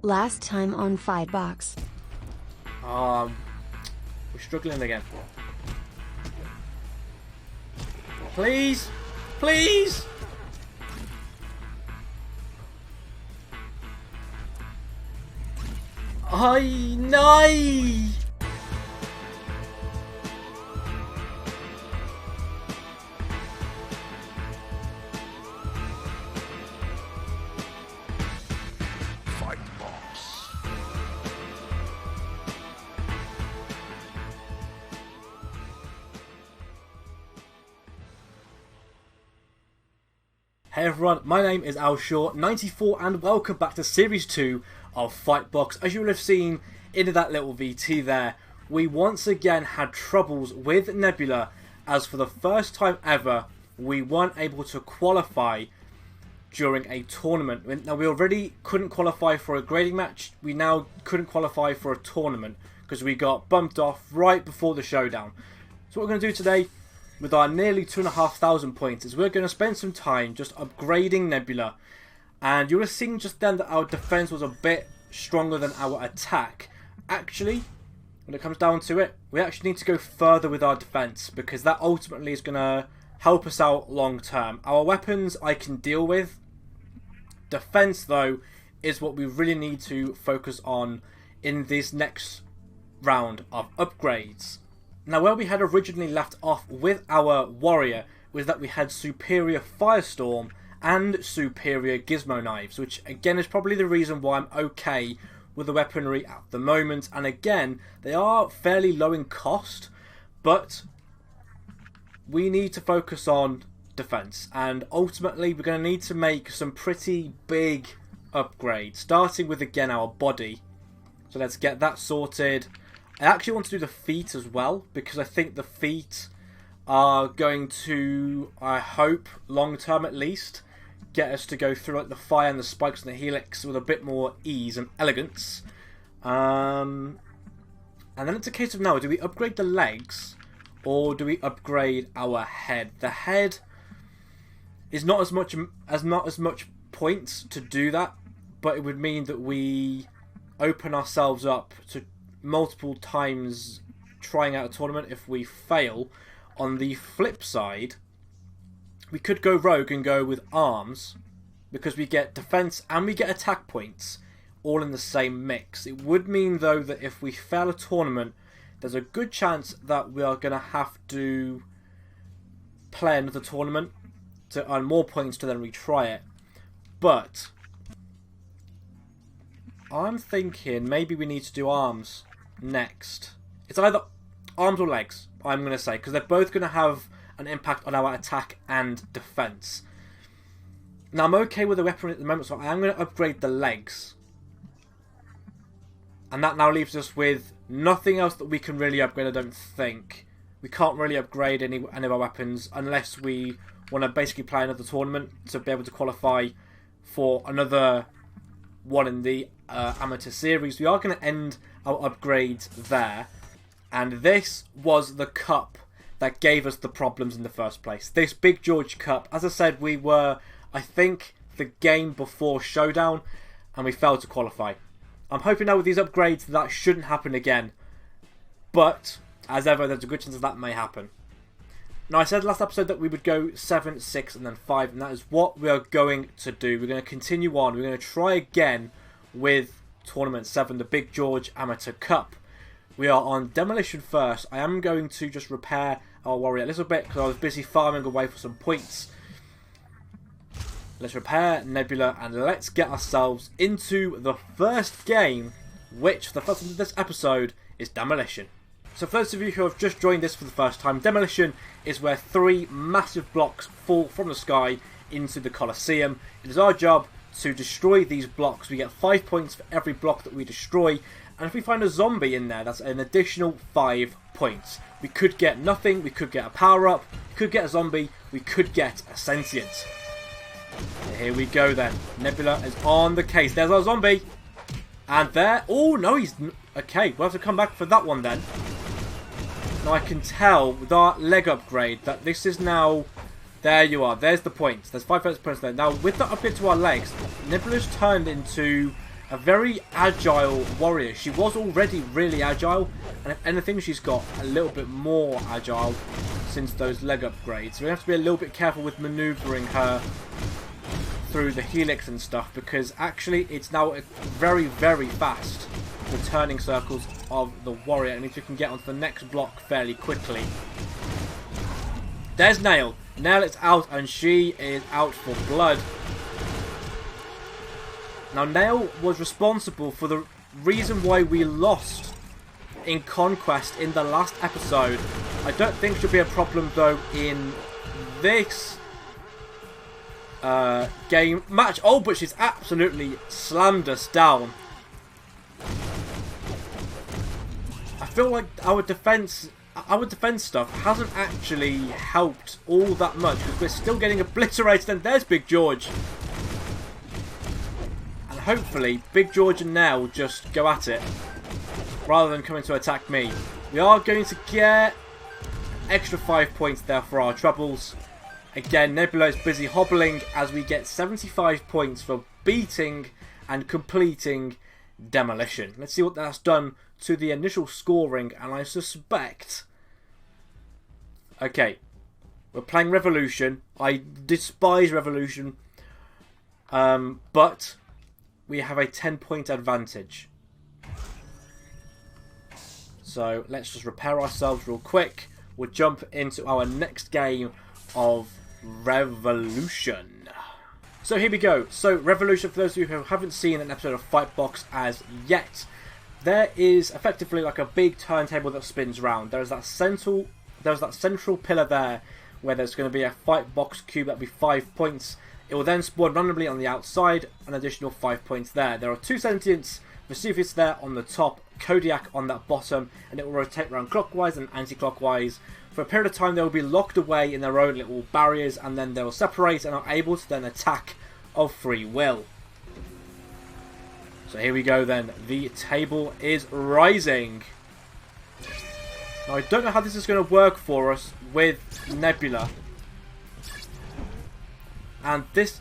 Last time on Fightbox. We're struggling again. Please! Please! Ay, no! Hey everyone, my name is Al Shaw, 94, and welcome back to Series 2 of Fightbox. As you will have seen in that little VT there, we once again had troubles with Nebula, as for the first time ever, we weren't able to qualify during a tournament. Now, we already couldn't qualify for a grading match, we now couldn't qualify for a tournament, because we got bumped off right before the showdown. So what we're going to do today, with our nearly 2,500 points, is we're going to spend some time just upgrading Nebula. And you'll have seen just then that our defense was a bit stronger than our attack. Actually, when it comes down to it, we actually need to go further with our defense, because that ultimately is going to help us out long term. Our weapons I can deal with. Defense, though, is what we really need to focus on in this next round of upgrades. Now, where we had originally left off with our warrior was that we had superior firestorm and superior gizmo knives, which again is probably the reason why I'm okay with the weaponry at the moment. And again, they are fairly low in cost, but we need to focus on defense, and ultimately we're going to need to make some pretty big upgrades, starting with again our body. So let's get that sorted. I actually want to do the feet as well, because I think the feet are going to, I hope, long term at least, get us to go through like the fire and the spikes and the helix with a bit more ease and elegance. And then it's a case of now, do we upgrade the legs or do we upgrade our head? The head is not as much points to do that, but it would mean that we open ourselves up to multiple times trying out a tournament if we fail. On the flip side, we could go rogue and go with arms, because we get defense and we get attack points all in the same mix. It would mean though that if we fail a tournament, there's a good chance that we are going to have to play another tournament to earn more points to then retry it. But I'm thinking maybe we need to do arms next. It's either arms or legs, I'm going to say, because they're both going to have an impact on our attack and defense. Now, I'm okay with the weapon at the moment, so I am going to upgrade the legs. And that now leaves us with nothing else that we can really upgrade, I don't think. We can't really upgrade any of our weapons unless we want to basically play another tournament to be able to qualify for another one in the amateur series. We are going to end our upgrades there, and this was the cup that gave us the problems in the first place. This Big George Cup, as I said, we were, I think, the game before Showdown, and we failed to qualify. I'm hoping now with these upgrades that shouldn't happen again, but as ever, there's a good chance that may happen. Now, I said last episode that we would go 7, 6, and then 5, and that is what we are going to do. We're going to continue on. We're going to try again with Tournament 7, the Big George Amateur Cup. We are on Demolition first. I am going to just repair our warrior a little bit because I was busy farming away for some points. Let's repair Nebula and let's get ourselves into the first game, which, the first of this episode, is Demolition. So for those of you who have just joined this for the first time, Demolition is where 3 massive blocks fall from the sky into the Colosseum. It is our job to destroy these blocks. We get 5 points for every block that we destroy, and if we find a zombie in there, that's an additional 5 points. We could get nothing, we could get a power-up, we could get a zombie, we could get a sentient. Here we go then. Nebula is on the case. There's our zombie. And there... Oh, no, he's... Okay, we'll have to come back for that one then. Now I can tell with our leg upgrade that this is now... There you are. There's the points. There's 5 points there. Now with the upgrade to our legs, Nebula's turned into a very agile warrior. She was already really agile, and if anything, she's got a little bit more agile since those leg upgrades. So we have to be a little bit careful with maneuvering her through the helix and stuff, because actually it's now very, very fast, the turning circles of the warrior, and if you can get onto the next block fairly quickly. There's Nail. Nail is out, and she is out for blood. Now, Nail was responsible for the reason why we lost in Conquest in the last episode. I don't think she'll be a problem, though, in this game match. Oh, but she's absolutely slammed us down. I feel like our defense stuff hasn't actually helped all that much, because we're still getting obliterated. And there's Big George. And hopefully Big George and Nail will just go at it rather than coming to attack me. We are going to get extra 5 points there for our troubles. Again, Nebula is busy hobbling as we get 75 points for beating and completing Demolition. Let's see what that's done to the initial scoring, and I suspect... Okay, we're playing Revolution. I despise Revolution, but we have a 10-point advantage. So let's just repair ourselves real quick. We'll jump into our next game of Revolution. So here we go. So Revolution, for those of you who haven't seen an episode of Fightbox as yet, there is effectively like a big turntable that spins round. There's that central pillar there where there's going to be a Fightbox cube that'll be 5 points. It will then spawn randomly on the outside, an additional 5 points there. There are two sentients, Vesuvius there on the top, Kodiak on that bottom, and it will rotate around clockwise and anti-clockwise. For a period of time, they will be locked away in their own little barriers, and then they will separate and are able to then attack of free will. So here we go then. The table is rising. Now, I don't know how this is going to work for us with Nebula. And this...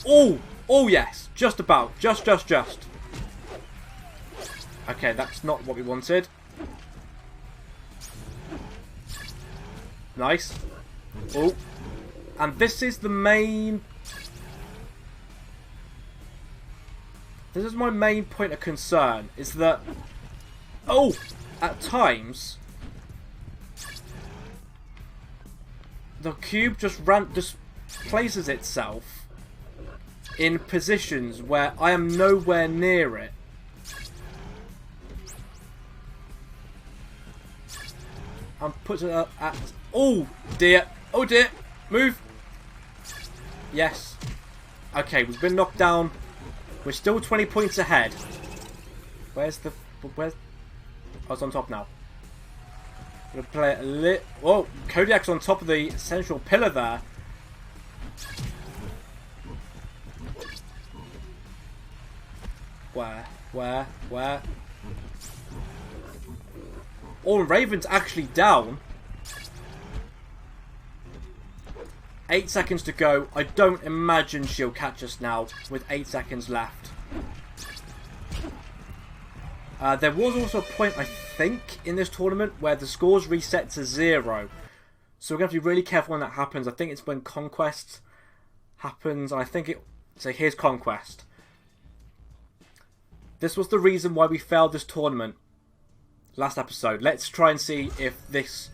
Oh! Oh yes! Just about. Just. Okay, that's not what we wanted. Nice. Oh. And this is the main... This is my main point of concern, is that... Oh! At times... The cube just places itself in positions where I am nowhere near it. And puts it at... Oh dear! Oh dear! Move! Yes. Okay, we've been knocked down. We're still 20 points ahead. Where's... Oh, it's on top now. I'm gonna play it a little... Whoa! Kodiak's on top of the central pillar there. Where? Oh, Raven's actually down. 8 seconds to go. I don't imagine she'll catch us now with 8 seconds left. There was also a point, I think, in this tournament where the scores reset to 0. So we're going to have to be really careful when that happens. I think it's when Conquest happens. And I think it... So here's Conquest. This was the reason why we failed this tournament last episode. Let's try and see if this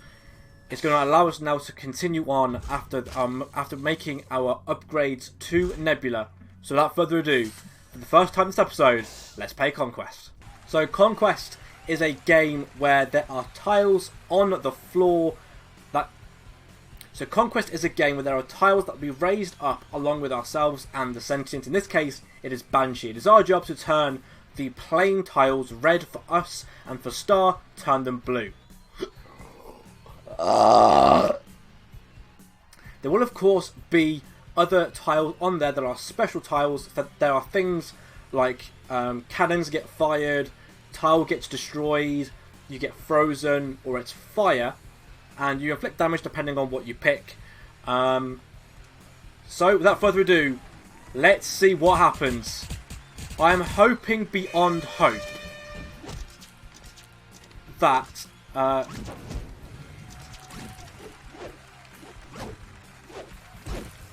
is going to allow us now to continue on after making our upgrades to Nebula. So without further ado, for the first time this episode, let's play Conquest. So Conquest is a game where there are tiles on the floor that... So Conquest is a game where there are tiles that will be raised up along with ourselves and the sentient. In this case, it is Banshee. It is our job to turn the plain tiles red for us, and for Star, turn them blue. There will of course be other tiles on there that are special tiles. There are things like cannons get fired, tile gets destroyed, you get frozen, or it's fire, and you inflict damage depending on what you pick. So without further ado, Let's see what happens. I am hoping beyond hope that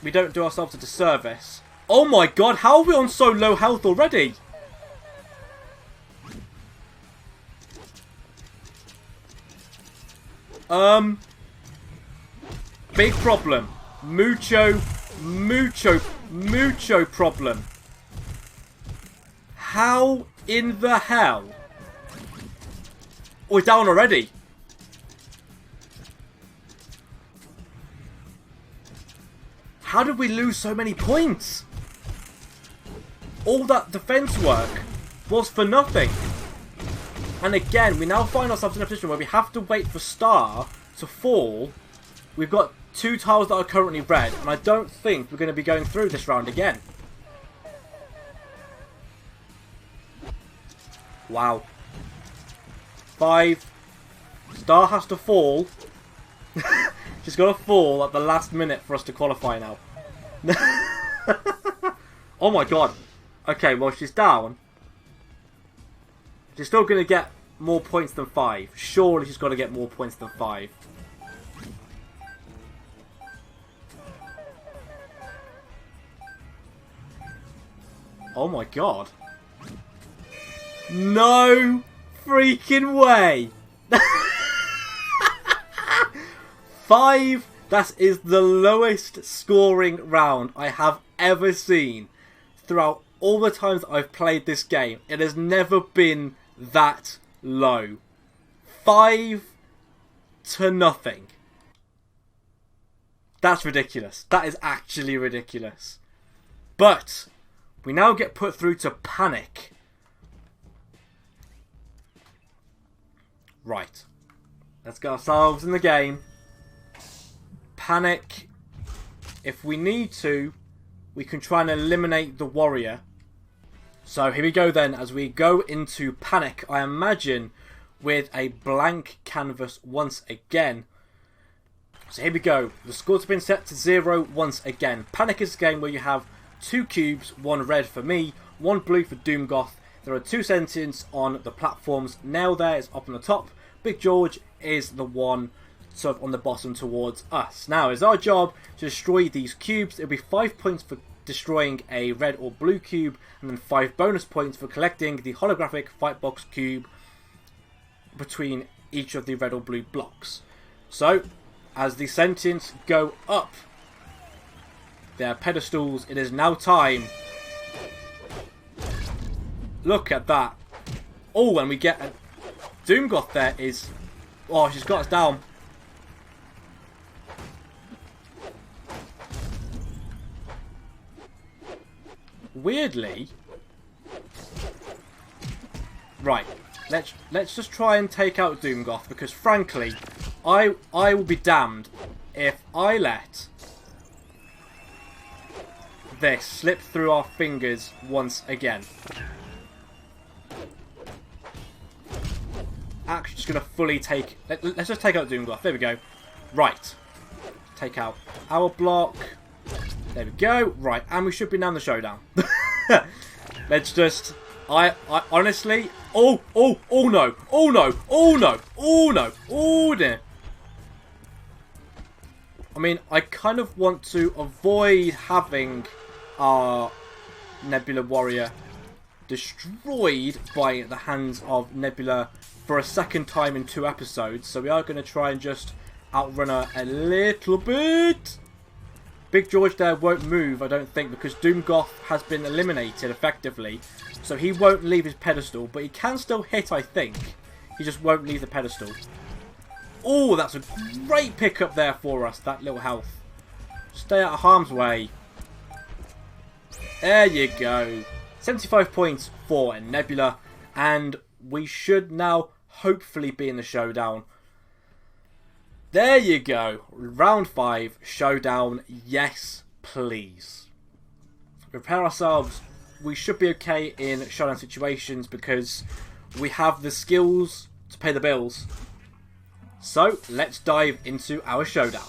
we don't do ourselves a disservice. Oh my god, how are we on so low health already? Big problem. Mucho problem. How in the hell? We're down already. How did we lose so many points? All that defense work was for nothing. And again, we now find ourselves in a position where we have to wait for Star to fall. We've got 2 tiles that are currently red, and I don't think we're going to be going through this round again. Wow. 5. Star has to fall. She's got to fall at the last minute for us to qualify now. Oh my god. Okay, well, she's down. She's still going to get more points than 5. Surely she's got to get more points than 5. Oh my god. No freaking way. 5. That is the lowest scoring round I have ever seen throughout all the times I've played this game. It has never been that low. 5 to nothing. That's ridiculous. That is actually ridiculous. But we now get put through to Panic. Right. Let's get ourselves in the game. Panic. If we need to, we can try and eliminate the warrior. So here we go then, as we go into Panic, I imagine with a blank canvas once again. So here we go. The scores have been set to 0 once again. Panic is a game where you have 2 cubes, 1 red for me, 1 blue for Doomgoth. There are 2 sentinels on the platforms. Nail there is up on the top. Big George is the one sort of on the bottom towards us. Now, it's our job to destroy these cubes. It'll be 5 points for destroying a red or blue cube, and then 5 bonus points for collecting the holographic Fightbox cube between each of the red or blue blocks. So, as the sentinels go up their pedestals, it is now time. Look at that. Oh, and we get a Doomgoth there is... Oh, she's got us down. Weirdly... Right. Let's just try and take out Doomgoth, because frankly, I will be damned if I let this slip through our fingers once again. Actually, just going to fully take... Let's just take out Doomgoth. There we go. Right. Take out our block. There we go. Right, and we should be now in the showdown. Let's just... I honestly... Oh no. Oh no. Oh no. Oh no. Oh no. I mean, I kind of want to avoid having our Nebula Warrior destroyed by the hands of Nebula for a second time in 2 episodes. So we are going to try and just outrun her a little bit. Big George there won't move, I don't think, because Doomgoth has been eliminated effectively. So he won't leave his pedestal, but he can still hit, I think. He just won't leave the pedestal. Oh, that's a great pickup there for us, that little health. Stay out of harm's way. There you go. 75 points for Nebula, and we should now hopefully be in the showdown. There you go. Round 5, showdown. Yes, please. Prepare ourselves. We should be okay in showdown situations because we have the skills to pay the bills. So, let's dive into our showdown.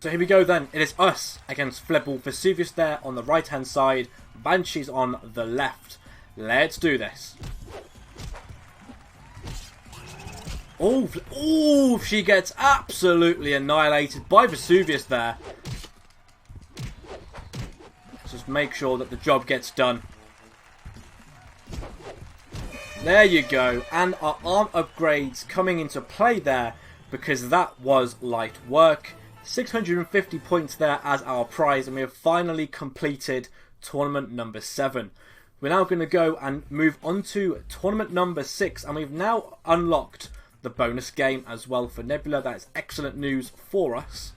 So here we go then. It is us against Flibble. Vesuvius there on the right hand side. Banshee's on the left. Let's do this. Oh, she gets absolutely annihilated by Vesuvius there. Let's just make sure that the job gets done. There you go. And our arm upgrades coming into play there because that was light work. 650 points there as our prize, and we have finally completed tournament number 7. We're now going to go and move on to tournament number 6, and we've now unlocked the bonus game as well for Nebula. That is excellent news for us.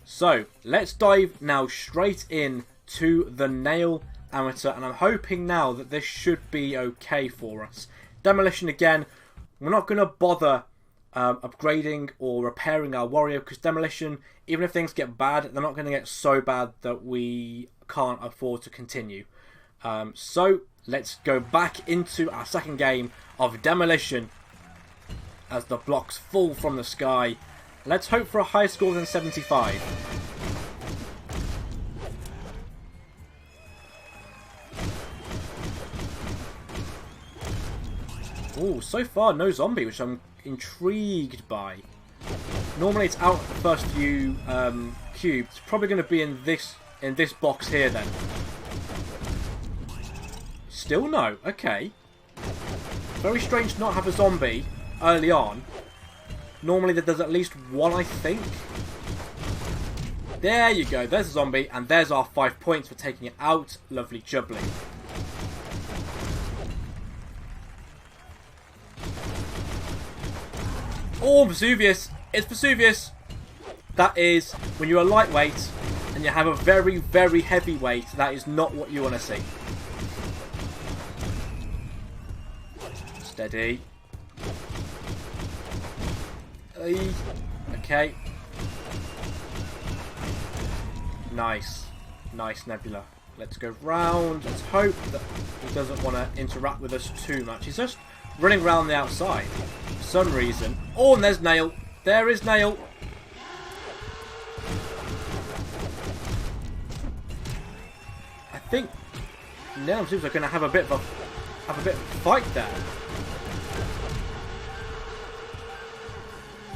So let's dive now straight in to the Nail Amateur, and I'm hoping now that this should be okay for us. Demolition again. We're not going to bother upgrading or repairing our warrior, because demolition, even if things get bad, they're not going to get so bad that we can't afford to continue. So let's go back into our second game of demolition as the blocks fall from the sky. Let's hope for a higher score than 75. Oh, so far no zombie, which I'm intrigued by. Normally it's out the first few cubes. It's probably going to be in this box here then. Still no. Okay. Very strange to not have a zombie early on. Normally there's at least one, I think. There you go. There's a zombie, and there's our 5 points for taking it out. Lovely jubbly. Oh, Vesuvius! It's Vesuvius! That is, when you're a lightweight and you have a very, very heavy weight, that is not what you want to see. Steady. Okay. Nice. Nice, Nebula. Let's go round. Let's hope that he doesn't want to interact with us too much. He's just running around the outside for some reason. Oh, and there's Nail. There is Nail. I think Nail seems like going to have a bit of a fight there.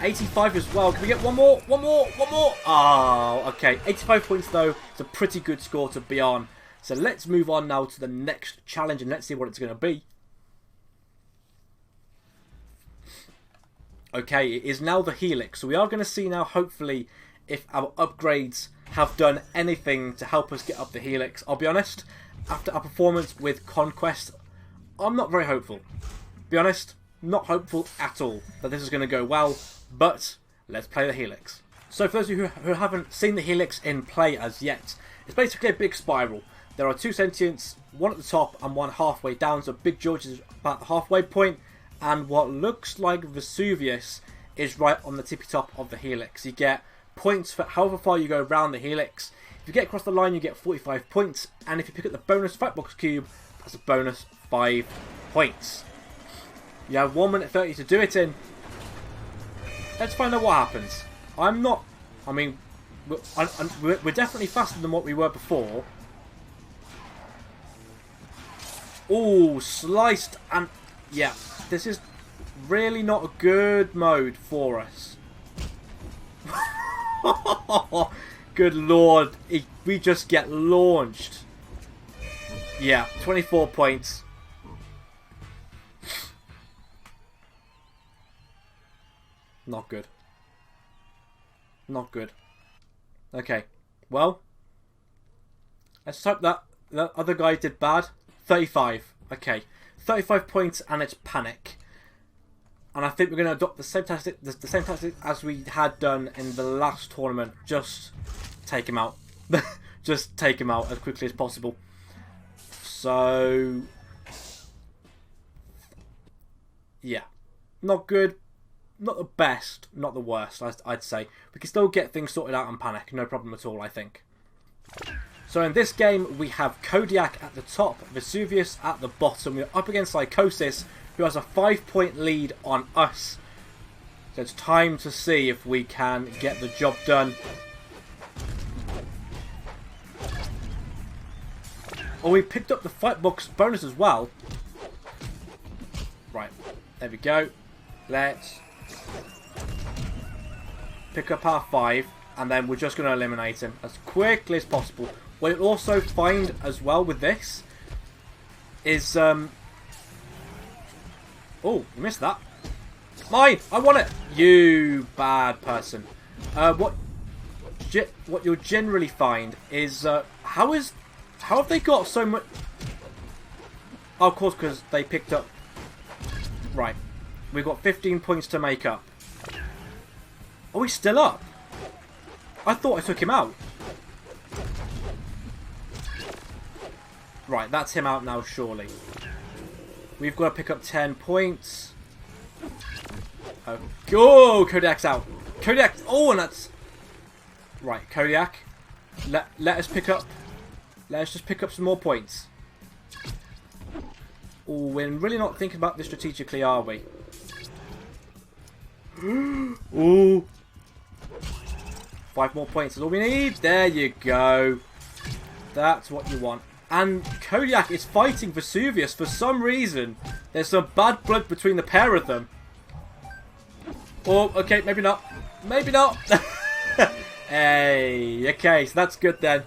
85 as well. Can we get one more? One more? One more? Oh, okay. 85 points though. It's a pretty good score to be on. So let's move on now to the next challenge, and let's see what it's going to be. Okay, it is now the Helix. So we are going to see now, hopefully, if our upgrades have done anything to help us get up the Helix. I'll be honest, after our performance with Conquest, I'm not very hopeful. Be honest, not hopeful at all that this is going to go well, but let's play the Helix. So for those of you who haven't seen the Helix in play as yet, it's basically a big spiral. There are 2 sentients, one at the top and one halfway down, so Big George is about the halfway point, and what looks like Vesuvius is right on the tippy top of the Helix. You get points for however far you go around the Helix. If you get across the line, you get 45 points, and if you pick up the bonus Fightbox cube, that's a bonus 5 points. You have 1 minute 30 to do it in. Let's find out what happens. I mean, we're definitely faster than what we were before. Oh, sliced, and yeah, this is really not a good mode for us. Good lord, we just get launched. Yeah, 24 points. Not good. Not good. Okay, well, let's hope that the other guy did bad. 35. Okay, 35 points, and it's panic. And I think we're going to adopt the same tactic as we had done in the last tournament. Just take him out. Just take him out as quickly as possible. So, yeah, not good. Not the best, not the worst, I'd say. We can still get things sorted out and panic, no problem at all, I think. So in this game, we have Kodiak at the top, Vesuvius at the bottom. We're up against Psychosis, who has a 5-point lead on us. So it's time to see if we can get the job done. Oh, we picked up the Fightbox bonus as well. Right, there we go. Let's pick up our 5, and then we're just going to eliminate him as quickly as possible. What you'll also find as well with this is... Oh, you missed that. Mine! I want it! You bad person. What you'll generally find is... How have they got so much... Oh, of course, because they picked up... Right. We've got 15 points to make up. Oh, he's still up. I thought I took him out. Right, that's him out now, surely. We've got to pick up 10 points. Oh, Kodiak's out. Kodiak. Oh, and that's... Right, Kodiak. Let us pick up... Let us just pick up some more points. Oh, we're really not thinking about this strategically, are we? Ooh. 5 more points is all we need. There you go. That's what you want. And Kodiak is fighting Vesuvius for some reason. There's some bad blood between the pair of them. Oh, okay, maybe not. Maybe not. Hey, okay, so that's good then.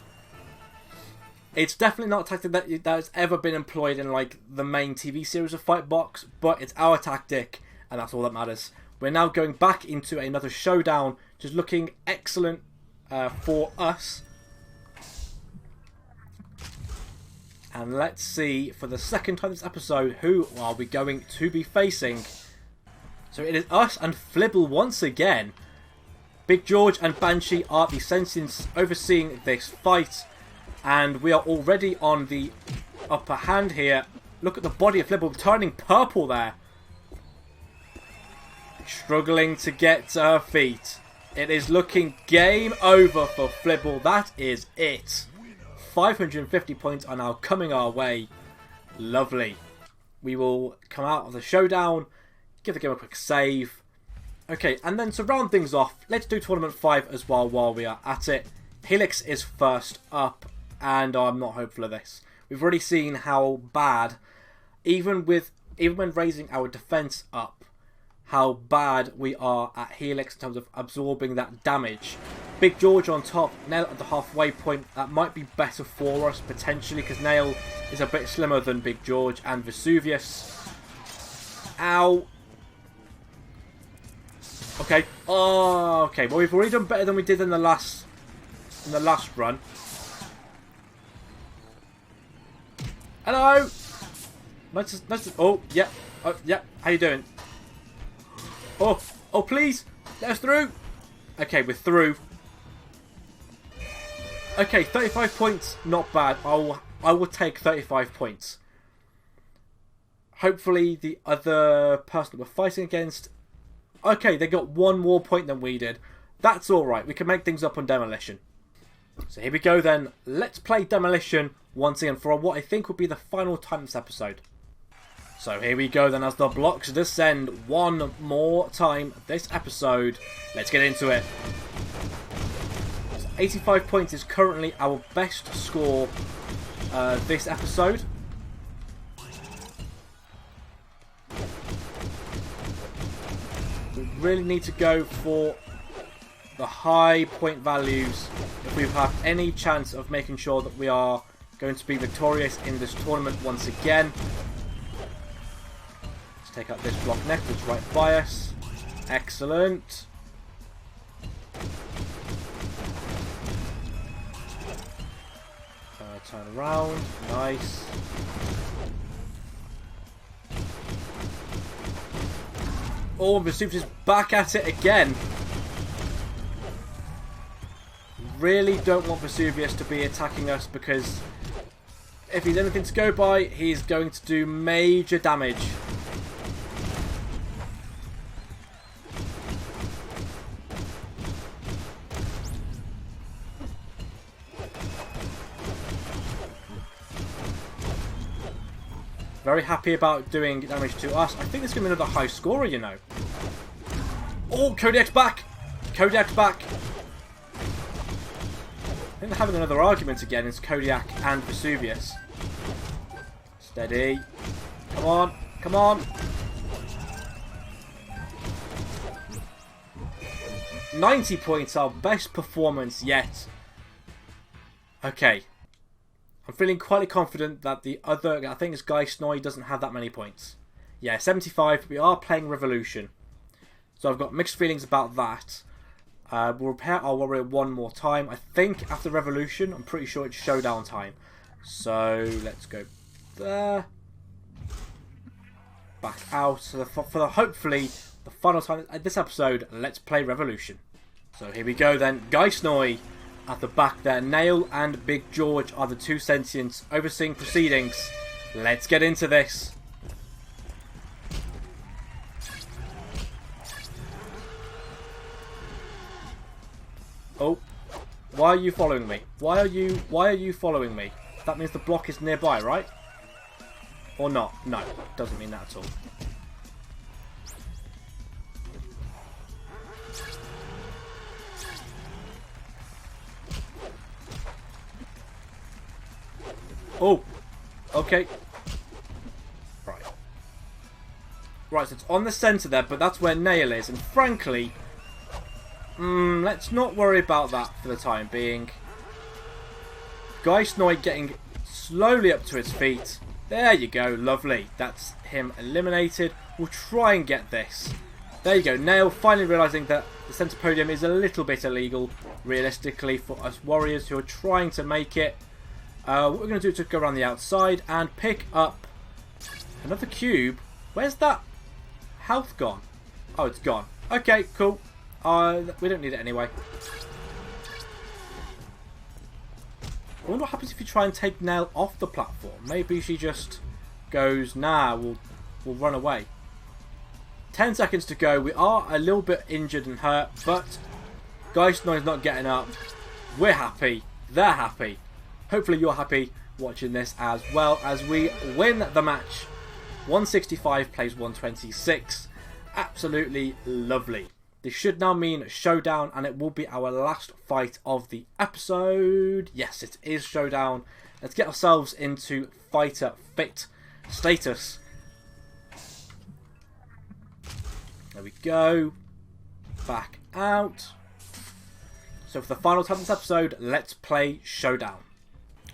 It's definitely not a tactic that has ever been employed in like the main TV series of Fightbox, but it's our tactic, and that's all that matters. We're now going back into another showdown, just looking excellent for us. And let's see, for the second time this episode, who are we going to be facing? So it is us and Flibble once again. Big George and Banshee are the sentients overseeing this fight. And we are already on the upper hand here. Look at the body of Flibble turning purple there. Struggling to get to her feet. It is looking game over for Flibble. That is it. 550 points are now coming our way. Lovely. We will come out of the showdown. Give the game a quick save. Okay, and then to round things off, let's do Tournament 5 as well while we are at it. Helix is first up. And I'm not hopeful of this. We've already seen how bad, even when raising our defense up, how bad we are at Helix in terms of absorbing that damage. Big George on top, Nail at the halfway point. That might be better for us potentially because Nail is a bit slimmer than Big George and Vesuvius. Ow. Okay. Oh, okay. Well, we've already done better than we did in the last run. Hello! Nice to, oh, yeah. Oh, yeah. How you doing? Oh, please! Let us through! Okay, we're through. Okay, 35 points. Not bad. I will take 35 points. Hopefully the other person that we're fighting against... Okay, they got 1 more point than we did. That's alright. We can make things up on Demolition. So here we go then. Let's play Demolition once again for what I think will be the final time this episode. So here we go then as the blocks descend one more time this episode. Let's get into it. So 85 points is currently our best score this episode. We really need to go for the high point values if we have any chance of making sure that we are going to be victorious in this tournament once again. Let's take out this block next, it's right by us. Excellent. Turn around, nice. Oh, Vesuvius is back at it again. Really don't want Vesuvius to be attacking us because if he's anything to go by, he's going to do major damage. Very happy about doing damage to us. I think this is going to be another high scorer, you know. Oh, Kodiak's back! Kodiak's back! I think they're having another argument again. It's Kodiak and Vesuvius. Steady. Come on. Come on. 90 points, our best performance yet. Okay. I'm feeling quite confident that the other, I think it's Guy Snoy, doesn't have that many points. Yeah, 75. We are playing Revolution. So I've got mixed feelings about that. We'll repair our warrior one more time. I think after Revolution, I'm pretty sure it's showdown time. So let's go there. Back out. So for hopefully the final time at this episode, let's play Revolution. So here we go then. Guy Snoy at the back there. Nail and Big George are the two sentients overseeing proceedings. Let's get into this. Oh, why are you following me? Why are you following me? That means the block is nearby, right? Or not? No, doesn't mean that at all. Oh, okay. Right. Right, so it's on the centre there, but that's where Nail is, and frankly, let's not worry about that for the time being. Guy Snoy getting slowly up to his feet. There you go, lovely. That's him eliminated. We'll try and get this. There you go, Nail finally realising that the centre podium is a little bit illegal, realistically, for us warriors who are trying to make it. What we're going to do is go around the outside and pick up another cube. Where's that health gone? Oh, it's gone. Okay, cool. We don't need it anyway. I wonder what happens if you try and take Nail off the platform. Maybe she just goes, nah, we'll run away. 10 seconds to go. We are a little bit injured and hurt, but Guy Snoy's not getting up. We're happy. They're happy. Hopefully you're happy watching this as well as we win the match. 165 plays 126. Absolutely lovely. This should now mean showdown, and it will be our last fight of the episode. Yes, it is showdown. Let's get ourselves into fighter fit status. There we go. Back out. So for the final time of this episode, let's play showdown.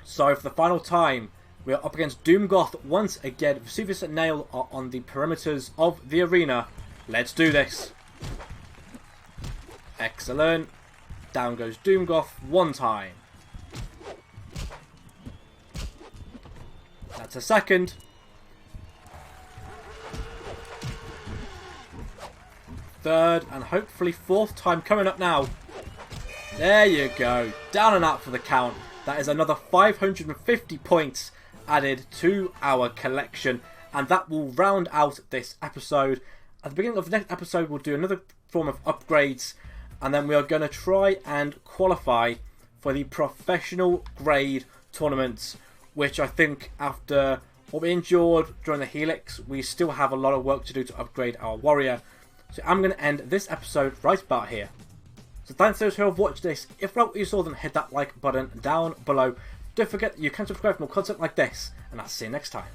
So for the final time, we are up against Doomgoth once again. Vesuvius and Nail are on the perimeters of the arena. Let's do this. Excellent. Down goes Doomgoth one time. That's a second. Third and hopefully fourth time coming up now. There you go. Down and out for the count. That is another 550 points added to our collection. And that will round out this episode. At the beginning of the next episode, we'll do another form of upgrades. And then we are going to try and qualify for the professional grade tournaments. Which I think after what we endured during the Helix, we still have a lot of work to do to upgrade our warrior. So I'm going to end this episode right about here. So thanks to those who have watched this. If you liked what you saw, then hit that like button down below. Don't forget you can subscribe for more content like this. And I'll see you next time.